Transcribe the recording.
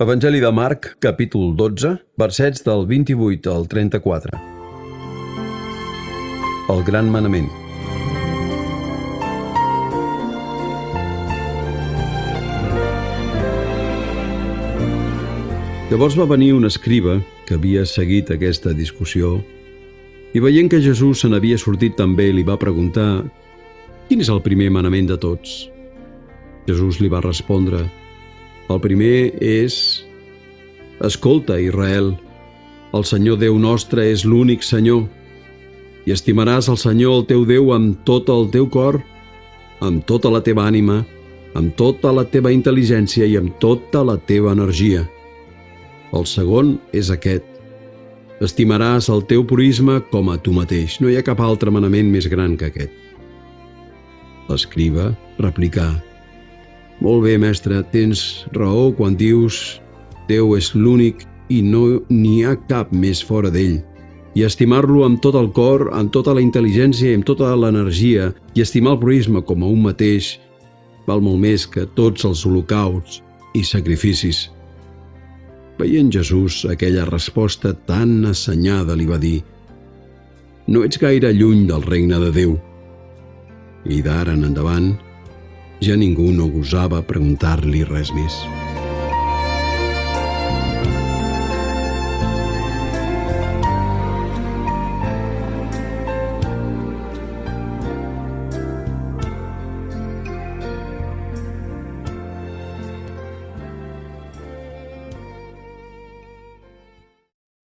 Evangeli de Marc, capítol 12, versets del 28 al 34. El gran manament. Llavors va venir un escriba que havia seguit aquesta discussió i veient que Jesús se n'havia sortit també li va preguntar: «Quin és el primer manament de tots?» Jesús li va respondre: «El primer és: Escolta, Israel, el Senyor Déu nostre és l'únic Senyor, i estimaràs el Senyor el teu Déu amb tot el teu cor, amb tota la teva ànima, amb tota la teva intel·ligència i amb tota la teva energia. El segon és aquest: estimaràs el teu proïsme com a tu mateix. No hi ha cap altre manament més gran que aquest». L'escriba replicà: «Molt bé, mestre, tens raó quan dius: Déu és l'únic i no n'hi ha cap més fora d'ell. I estimar-lo amb tot el cor, amb tota la intel·ligència i amb tota l'energia, i estimar el proïsme com a un mateix, val molt més que tots els holocausts i sacrificis». Veient Jesús aquella resposta tan assenyada, li va dir: «No ets gaire lluny del regne de Déu». I d'ara en endavant ja ningú no gosava preguntar-li res més.